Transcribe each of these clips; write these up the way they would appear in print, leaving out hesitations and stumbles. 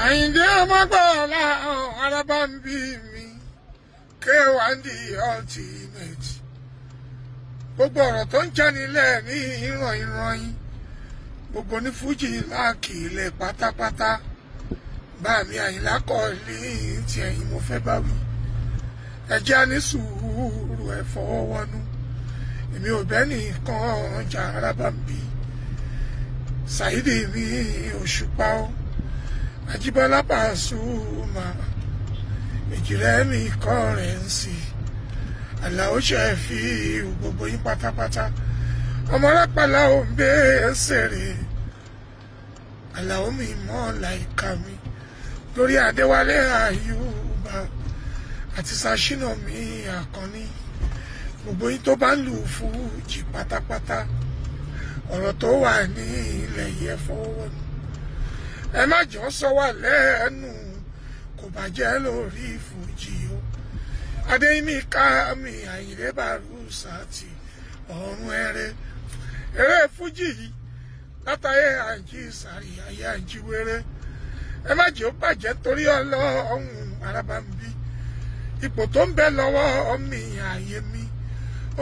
Àyìndé Ọmọgbọ́lá Araba ń bí mi K1 the ultimate. Gbogbo ọ̀rọ̀ tó ń jánilẹ̀ ní ìran yín, gbogbo ní fújì láàkì ilẹ̀ pátápátá. Bá mi Àyìnlá Kọ́lí tí ẹ̀yin mo fẹ́ bá wí. Ẹ jẹ́ á ní sùúrù ẹ fọwọ́ wọnú. Èmi ò bẹ́ nìkan jà Araba ń bí. Saidi mi Òṣùpá o. Ajíbọ́lá Pasuma, Èjìrẹ́ mi Currency, Àlàó Ṣẹ̀fí gbogbo yín pátápátá. Ọmọ Rápálá ò ń bẹ́ẹ̀sẹ̀rẹ̀, Àlàó mi mọ́ láìka mi, lórí Adéwálé Àyùbá àti Sàṣínà mi Àkànní. Gbogbo yín tó bá ń lù fújì pátápátá, ọ̀rọ̀ tó wà ní ilẹ̀ yìí ẹ fọwọ́ wọnú. Ẹ má jọ sọ wà lẹ́nu, kò bàjẹ́ lórí fújì o. Adéyínká mi Àyìndé Bàrúsàtì ọ̀run ẹrẹ. Eré fújì yìí látàyè àǹjí sàrí ayé àǹjí wéré. Ẹ má jẹ́ ó bàjẹ́ torí Ọlọ́run Araba ń bí. Ipò tó ń bẹ lọ́wọ́ mi ààyè mi.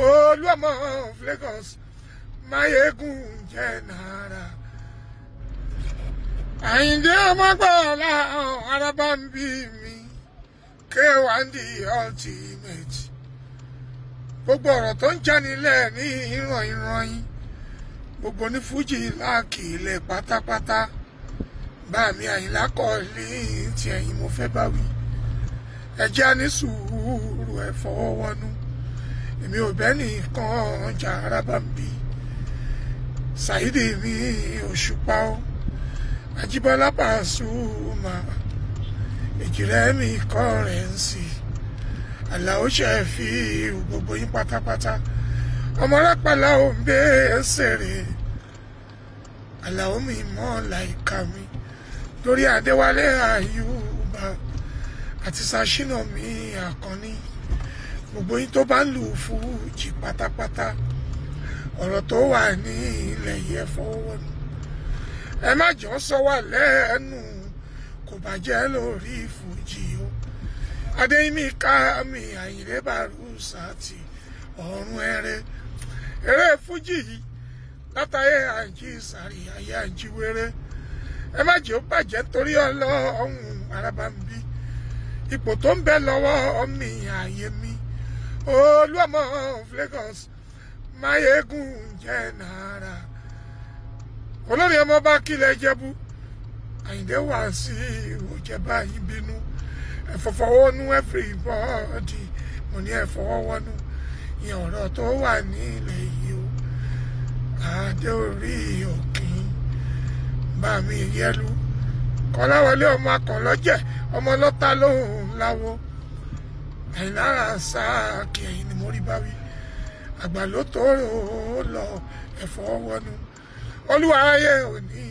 Olúọmọ of Lagos Máyégún jẹ́ náírà. Àyìndé Ọmọgbọ́lá Araba ń bí mi K1 the ultimate. Gbogbo ọ̀rọ̀ tó ń jánilẹ̀ ní ìran yín, gbogbo ní fújì láàkì ilẹ̀ pátápátá. Bá mi Àyìnlá Kọ́lí tí ẹ̀yin mo fẹ́ bá wí. Ẹ jẹ́ á ní sùúrù ẹ fọwọ́ wọnú. Èmi ò bẹ́ nìkan jà Araba ń bí. Saidi mi Òṣùpá o. Ajíbọ́lá Pasuma, Èjìrẹ́ mi Currency, Àlàó Ṣẹ̀fí gbogbo yín pátápátá. Ọmọ Rápálá ò ń bẹ́ẹ̀sẹ̀rẹ̀, Àlàó mi mọ́ láìka mi, lórí Adéwálé Àyùbá àti Sàṣínà mi Àkànní. Gbogbo yín tó bá ń lù fújì pátápátá, ọ̀rọ̀ tó wà ní ilẹ̀ yìí ẹ fọwọ́ wọnú. Ẹ má jọ sọ wà lẹ́nu, kò bàjẹ́ lórí fújì o. Adéyínká mi Àyìndé Bàrúsàtì ọ̀run ẹrẹ. Eré fújì yìí látàyè àǹjí sàrí ayé àǹjí wéré. Ẹ má jẹ́ ó bàjẹ́ torí Ọlọ́run Araba ń bí. Ipò tó ń bẹ lọ́wọ́ mi ààyè mi. Olúọmọ of Lagos Máyégún jẹ́ náírà. Olórí ọmọ bá kílẹ̀ Jẹ̀bú, Àyìndé Wàsíù jẹ́ báyìí bínú. Ẹ fọwọ́wọ́nú everybody, mo ní ẹ fọwọ́wọ́nú. Ìyẹn ọ̀rọ̀ tó wà nílẹ̀ yìí o. Adé orí òkín bá mi Yẹlú. Kọ́láwọlé ọmọ Akànlọ́jẹ̀, ọmọ lọ́ta lóhùn láwo. Àyìnlá Ràsáàkì ẹ̀yìn ni mo rí bá wí. Àgbà ló tó lọ ẹ fọwọ́wọ́nú. Olúwa ayé òní